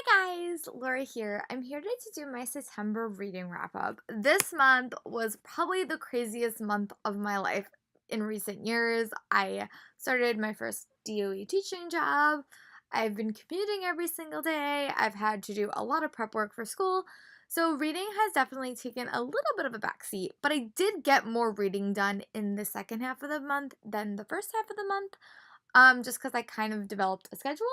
Hi guys, Laura here. I'm here today to do my September reading wrap up. This month was probably the craziest month of my life in recent years. I started my first DOE teaching job. I've been commuting every single day. I've had to do a lot of prep work for school. So reading has definitely taken a little bit of a backseat, but I did get more reading done in the second half of the month than the first half of the month. Just because I kind of developed a schedule.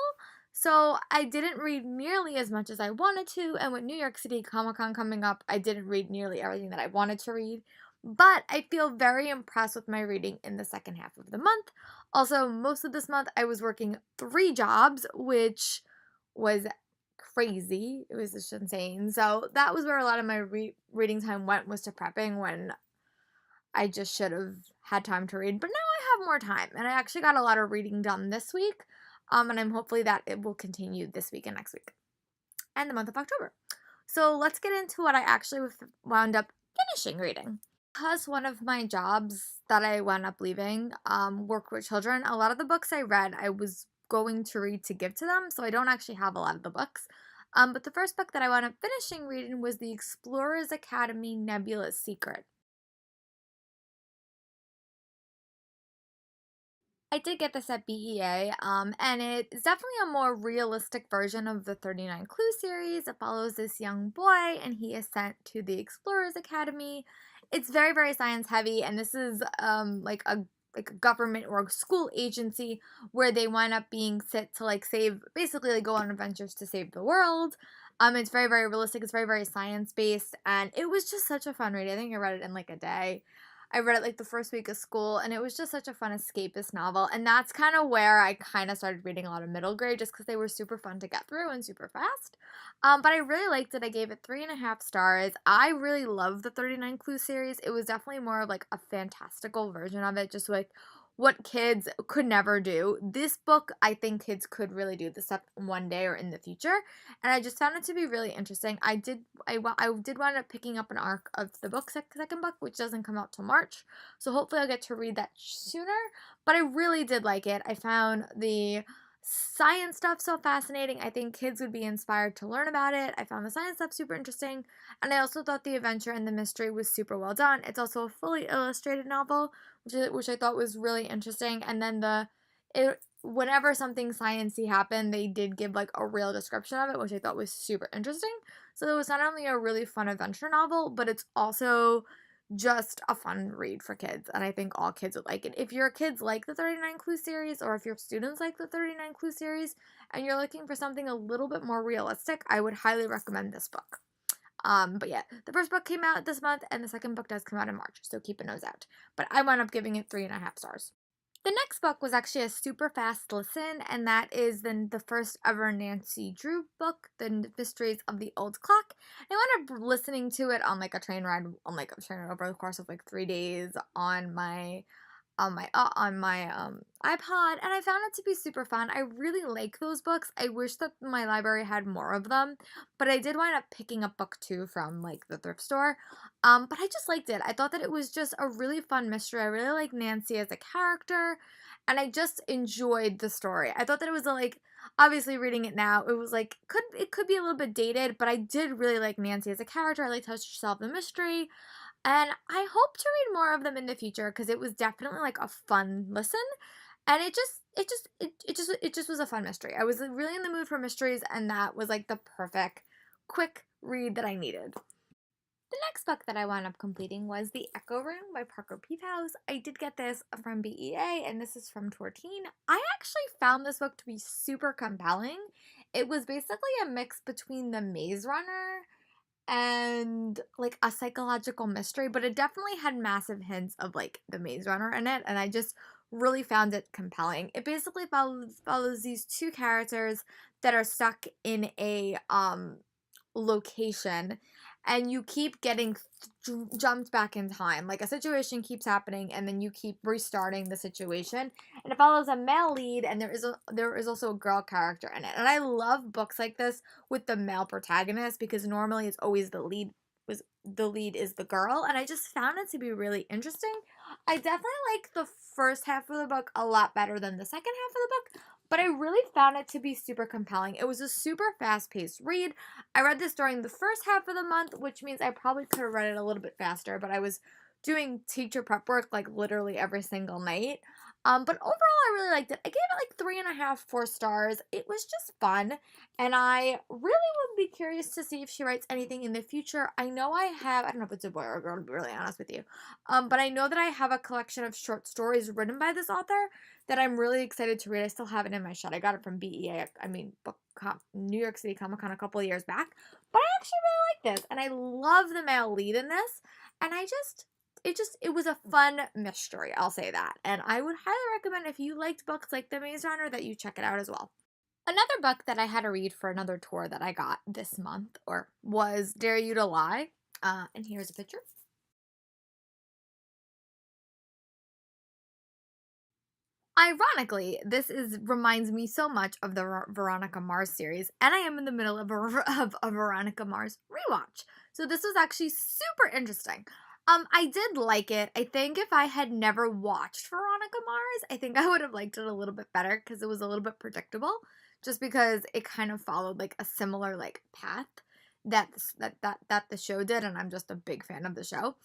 So I didn't read nearly as much as I wanted to, and with New York City Comic Con coming up, I didn't read nearly everything that I wanted to read. But I feel very impressed with my reading in the second half of the month. Also, most of this month I was working 3 jobs, which was crazy. It was just insane. So that was where a lot of my reading time went, was to prepping, when I just should have had time to read. But now I have more time, and I actually got a lot of reading done this week. And I'm hopefully that it will continue this week and next week and the month of October. So let's get into what I actually wound up finishing reading. Because one of my jobs that I wound up leaving worked with children, a lot of the books I read I was going to read to give to them, so I don't actually have a lot of the books. But the first book that I wound up finishing reading was The Explorers Academy Nebula's Secret. I did get this at BEA, and it's definitely a more realistic version of the 39 Clue series. It follows this young boy, and he is sent to the Explorers Academy. It's very, very science heavy, and this is like a government or a school agency where they wind up being sent to save, basically go on adventures to save the world. It's very, very realistic. It's very, very science based, and it was just such a fun read. I think I read it in a day. I read it the first week of school, and it was just such a fun escapist novel. And that's kind of where I kind of started reading a lot of middle grade, just because they were super fun to get through and super fast. But I really liked it. I gave it 3.5 stars. I really love the 39 Clue series. It was definitely more of a fantastical version of it, just what kids could never do. This book, I think kids could really do this stuff one day or in the future, and I just found it to be really interesting. I did wind up picking up an arc of the second book, which doesn't come out till March, so hopefully I'll get to read that sooner. But I really did like it. I found the science stuff so fascinating. I think kids would be inspired to learn about it. I found the science stuff super interesting, and I also thought the adventure and the mystery was super well done. It's also a fully illustrated novel, which I thought was really interesting. And then whenever something sciencey happened, they did give a real description of it, which I thought was super interesting. So it was not only a really fun adventure novel, but it's also just a fun read for kids, and I think all kids would like it. If your kids like the 39 Clue series, or if your students like the 39 Clue series, and you're looking for something a little bit more realistic, I would highly recommend this book. But yeah, the first book came out this month, and the second book does come out in March, so keep a nose out. But I wound up giving it 3.5 stars. The next book was actually a super fast listen, and that is the first ever Nancy Drew book, The Mysteries of the Old Clock. I wound up listening to it on a train ride, over the course of 3 days on my iPod, and I found it to be super fun. I really like those books. I wish that my library had more of them, but I did wind up picking up book 2 from the thrift store. But I just liked it. I thought that it was just a really fun mystery. I really like Nancy as a character, and I just enjoyed the story. I thought that it was obviously reading it now, it was could be a little bit dated, but I did really like Nancy as a character. I liked how she solved the mystery. And I hope to read more of them in the future, because it was definitely a fun listen, and it just was a fun mystery. I was really in the mood for mysteries, and that was the perfect quick read that I needed. The next book that I wound up completing was The Echo Room by Parker Peephouse. I did get this from BEA, and this is from Tortine. I actually found this book to be super compelling. It was basically a mix between The Maze Runner and a psychological mystery, but it definitely had massive hints of the Maze Runner in it, and I just really found it compelling. It basically follows these 2 characters that are stuck in a location, and you keep getting jumped back in time. A situation keeps happening, and then you keep restarting the situation. And it follows a male lead, and there is also a girl character in it. And I love books like this with the male protagonist, because normally it's always the lead is the girl, and I just found it to be really interesting. I definitely like the first half of the book a lot better than the second half of the book, but I really found it to be super compelling. It was a super fast-paced read. I read this during the first half of the month, which means I probably could have read it a little bit faster, but I was doing teacher prep work like literally every single night. But overall, I really liked it. I gave it like 3.5, 4 stars. It was just fun, and I really would be curious to see if she writes anything in the future. I know I don't know if it's a boy or a girl, to be really honest with you. But I know that I have a collection of short stories written by this author that I'm really excited to read. I still have it in my shed. I got it from BEA, New York City Comic Con a couple of years back. But I actually really like this, and I love the male lead in this, and it was a fun mystery, I'll say that. And I would highly recommend, if you liked books like The Maze Runner, that you check it out as well. Another book that I had to read for another tour that I got this month was Dare You to Lie. And here's a picture. Ironically, reminds me so much of the Veronica Mars series, and I am in the middle of a Veronica Mars rewatch. So this was actually super interesting. I did like it. I think if I had never watched Veronica Mars, I think I would have liked it a little bit better because it was a little bit predictable, just because it kind of followed like a similar like path that the show did, and I'm just a big fan of the show.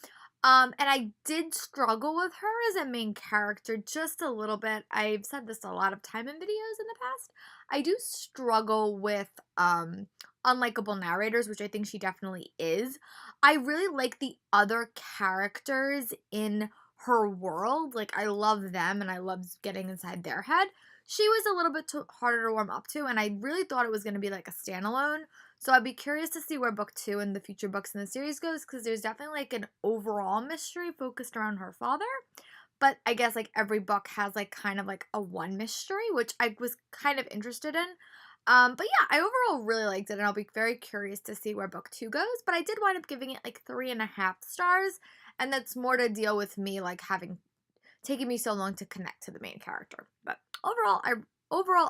And I did struggle with her as a main character just a little bit. I've said this a lot of time in videos in the past. I do struggle with unlikable narrators, which I think she definitely is. I really like the other characters in her world. Like, I love them and I love getting inside their head. She was a little bit harder to warm up to, and I really thought it was going to be like a standalone. So I'd be curious to see where book 2 and the future books in the series goes, because there's definitely like an overall mystery focused around her father. But I guess like every book has like kind of like a one mystery, which I was kind of interested in. But yeah, I overall really liked it, and I'll be very curious to see where book 2 goes. But I did wind up giving it like 3.5 stars, and that's more to deal with me like having taken me so long to connect to the main character. But overall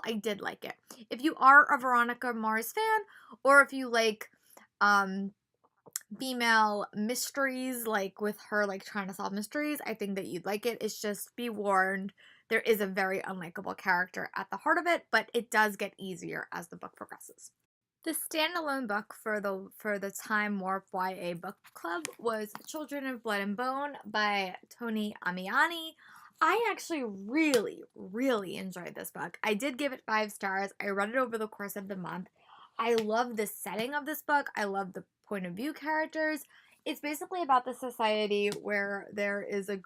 I did like it. If you are a Veronica Mars fan, or if you like female mysteries, like with her like trying to solve mysteries, I think that you'd like it. It's just, be warned, there is a very unlikable character at the heart of it, but it does get easier as the book progresses. The standalone book for the Time Warp YA Book Club was Children of Blood and Bone by Tony Amiani. I actually really, really enjoyed this book. I did give it 5 stars. I read it over the course of the month. I love the setting of this book. I love the point of view characters. It's basically about the society where there is a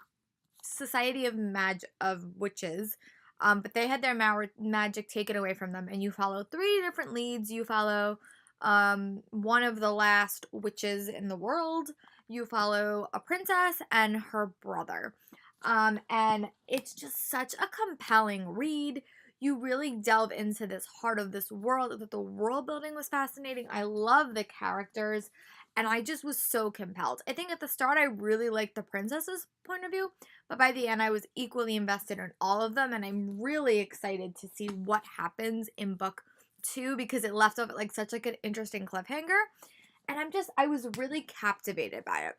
society of witches, but they had their magic taken away from them, and you follow 3 different leads. You follow one of the last witches in the world. You follow a princess and her brother. And it's just such a compelling read. You really delve into this heart of this world. That the world building was fascinating. I love the characters, and I just was so compelled. I think at the start I really liked the princess's point of view, but by the end I was equally invested in all of them, and I'm really excited to see what happens in book 2, because it left off at like such like an interesting cliffhanger, and I was really captivated by it.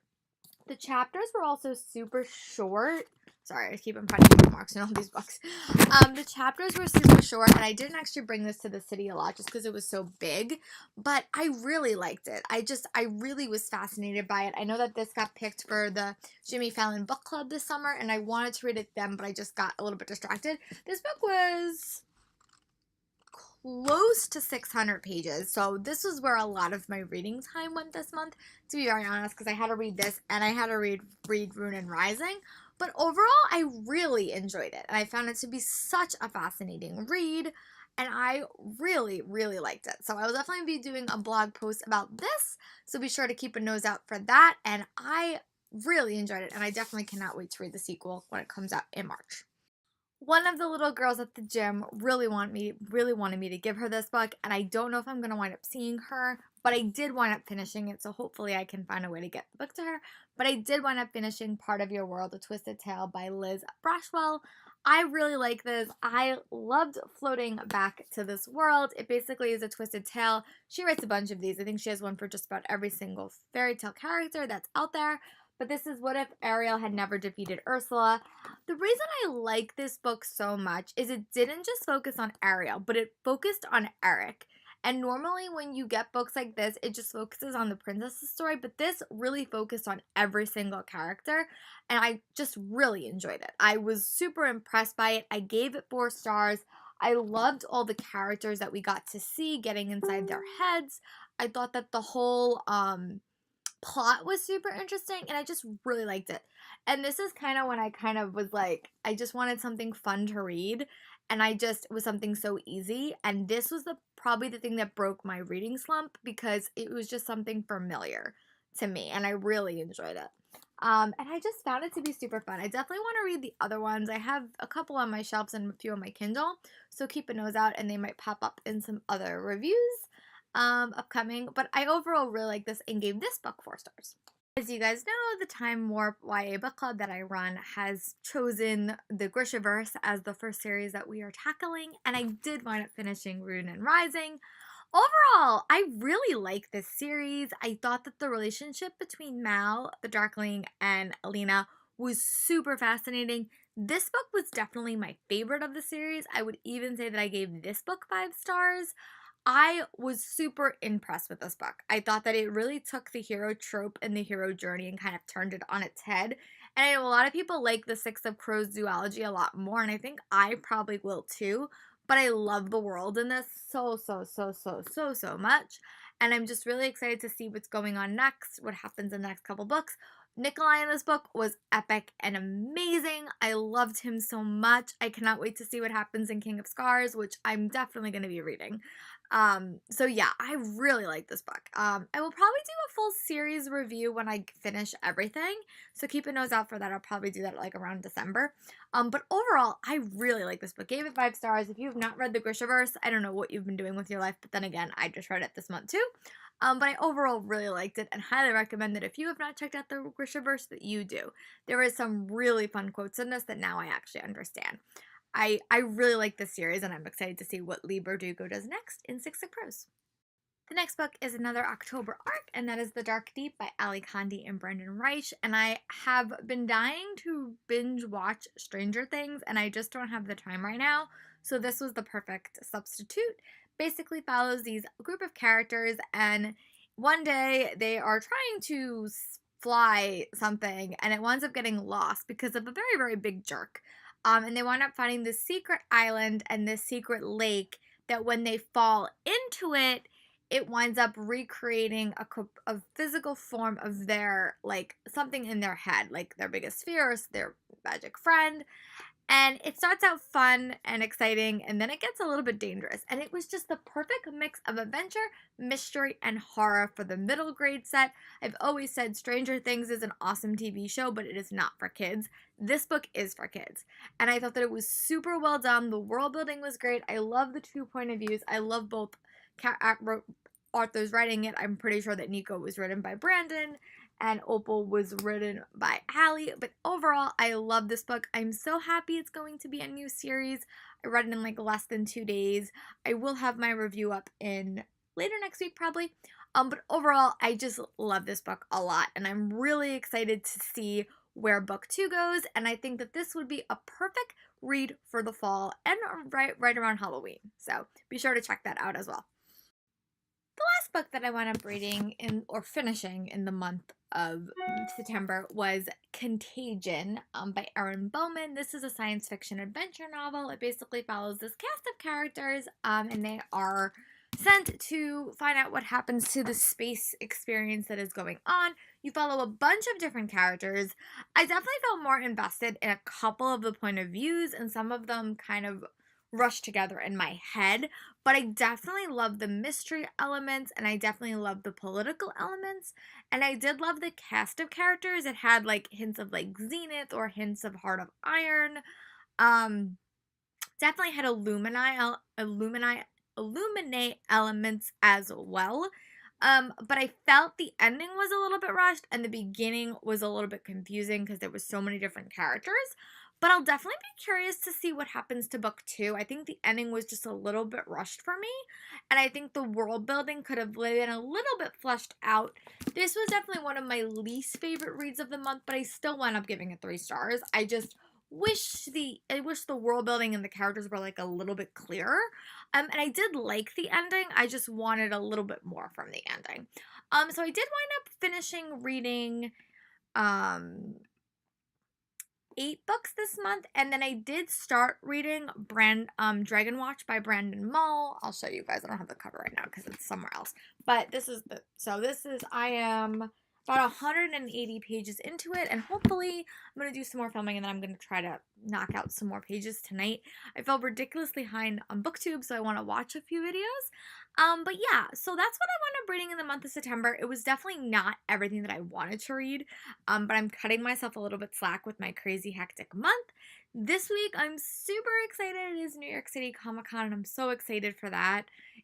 The chapters were also super short. Sorry, I keep on finding bookmarks in all these books. The chapters were super short, and I didn't actually bring this to the city a lot just because it was so big, but I really liked it. I really was fascinated by it. I know that this got picked for the Jimmy Fallon Book Club this summer, and I wanted to read it then, but I just got a little bit distracted. This book was close to 600 pages, so this was where a lot of my reading time went this month, to be very honest, because I had to read this and I had to read Rune and Rising. But overall, I really enjoyed it, and I found it to be such a fascinating read, and I really, really liked it. So I will definitely be doing a blog post about this, so be sure to keep a nose out for that, and I really enjoyed it, and I definitely cannot wait to read the sequel when it comes out in March. One of the little girls at the gym really wanted me to give her this book, and I don't know if I'm going to wind up seeing her, but I did wind up finishing it, so hopefully I can find a way to get the book to her. But I did wind up finishing Part of Your World, A Twisted Tale by Liz Brashwell. I really like this. I loved floating back to this world. It basically is a twisted tale. She writes a bunch of these. I think she has one for just about every single fairy tale character that's out there. but this is what if Ariel had never defeated Ursula. The reason I like this book so much is it didn't just focus on Ariel, but it focused on Eric. And normally when you get books like this, it just focuses on the princess's story, but this really focused on every single character, and I just really enjoyed it. I was super impressed by it. I gave it 4 stars. I loved all the characters that we got to see, getting inside their heads. I thought that the whole plot was super interesting, and I just really liked it. And this is kind of when I kind of was like, I just wanted something fun to read, and it was something so easy, and this was probably the thing that broke my reading slump, because it was just something familiar to me, and I really enjoyed it. And I just found it to be super fun. I definitely want to read the other ones. I have a couple on my shelves and a few on my Kindle, so keep a nose out, and they might pop up in some other reviews upcoming. But I overall really like this and gave this book 4 stars. As you guys know, the Time Warp YA book club that I run has chosen the Grishaverse as the first series that we are tackling, and I did wind up finishing Rune and Rising. Overall, I really like this series. I thought that the relationship between Mal, the Darkling, and Alina was super fascinating. This book was definitely my favorite of the series. I would even say that I gave this book 5 stars. I was super impressed with this book. I thought that it really took the hero trope and the hero journey and kind of turned it on its head. And I know a lot of people like the Six of Crows duology a lot more, and I think I probably will too. But I love the world in this so much. And I'm just really excited to see what's going on next, what happens in the next couple books. Nikolai in this book was epic and amazing. I loved him so much. I cannot wait to see what happens in King of Scars, which I'm definitely going to be reading. So yeah, I really like this book. I will probably do a full series review when I finish everything, so keep a nose out for that. I'll probably do that like around December. But overall, I really like this book. Gave it 5 stars. If you have not read the Grishaverse, I don't know what you've been doing with your life, but then again, I just read it this month too. But I overall really liked it and highly recommend that if you have not checked out the Grishaverse, that you do. There is some really fun quotes in this that now I actually understand. I really like this series, and I'm excited to see what Lee Bardugo does next in Six of Crows. The next book is another October arc, and that is The Dark Deep by Ali Kandi and Brendan Reich. And I have been dying to binge watch Stranger Things, and I just don't have the time right now. So this was the perfect substitute. Basically follows these group of characters, and one day they are trying to fly something, and it winds up getting lost because of a very, very big jerk. And they wind up finding this secret island and this secret lake that when they fall into it, it winds up recreating a physical form of their, like, something in their head, like their biggest fear is their magic friend. And it starts out fun and exciting, and then it gets a little bit dangerous. And it was just the perfect mix of adventure, mystery, and horror for the middle grade set. I've always said Stranger Things is an awesome TV show, but it is not for kids. This book is for kids. And I thought that it was super well done. The world building was great. I love the 2 point of views. I love both authors writing it. I'm pretty sure that Nico was written by Brandon and Opal was written by Hallie. But overall, I love this book. I'm so happy it's going to be a new series. I read it in like less than 2 days. I will have my review up in later next week probably. But overall, I just love this book a lot, and I'm really excited to see where book 2 goes. And I think that this would be a perfect read for the fall and right around Halloween. So be sure to check that out as well. The last book that I wound up reading or finishing in the month of September was Contagion by Erin Bowman. This is a science fiction adventure novel. It basically follows this cast of characters, and they are sent to find out what happens to the space experience that is going on. You follow a bunch of different characters. I definitely felt more invested in a couple of the point of views, and some of them kind of rushed together in my head, but I definitely love the mystery elements, and I definitely love the political elements, and I did love the cast of characters. It had like hints of like Zenith or hints of Heart of Iron. Definitely had Illuminate elements as well. But I felt the ending was a little bit rushed, and the beginning was a little bit confusing because there was so many different characters. But I'll definitely be curious to see what happens to book 2. I think the ending was just a little bit rushed for me. and I think the world building could have been a little bit fleshed out. This was definitely one of my least favorite reads of the month, but I still wound up giving it 3 stars. I just wish the world building and the characters were like a little bit clearer. And I did like the ending. I just wanted a little bit more from the ending. So I did wind up finishing reading um 8 books this month, and then I did start reading Dragon Watch by Brandon Mull. I'll show you guys. I don't have the cover right now because it's somewhere else. But this is I am about 180 pages into it, and hopefully I'm going to do some more filming, and then I'm going to try to knock out some more pages tonight. I fell ridiculously behind on BookTube, so I want to watch a few videos. But yeah, so that's what I wound up reading in the month of September. It was definitely not everything that I wanted to read, but I'm cutting myself a little bit slack with my crazy hectic month. This week, I'm super excited. It is New York City Comic Con, and I'm so excited for that.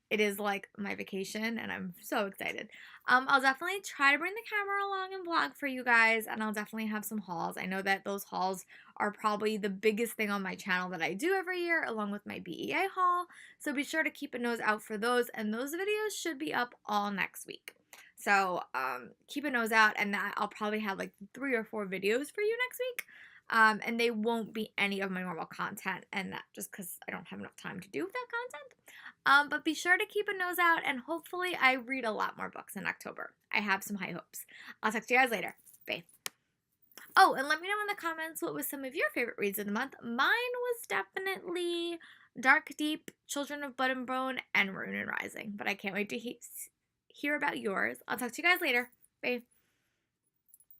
It is like my vacation, and I'm so excited. I'll definitely try to bring the camera along and vlog for you guys, and I'll definitely have some hauls. I know that those hauls are probably the biggest thing on my channel that I do every year, along with my BEA haul. So be sure to keep a nose out for those, and those videos should be up all next week. So keep a nose out, and I'll probably have like 3 or 4 videos for you next week. And they won't be any of my normal content, and that just because I don't have enough time to do that content. But be sure to keep a nose out, and hopefully I read a lot more books in October. I have some high hopes. I'll talk to you guys later. Bye. Oh, and let me know in the comments what was some of your favorite reads of the month. Mine was definitely Dark Deep, Children of Blood and Bone, and Maroon and Rising. But I can't wait to hear about yours. I'll talk to you guys later. Bye.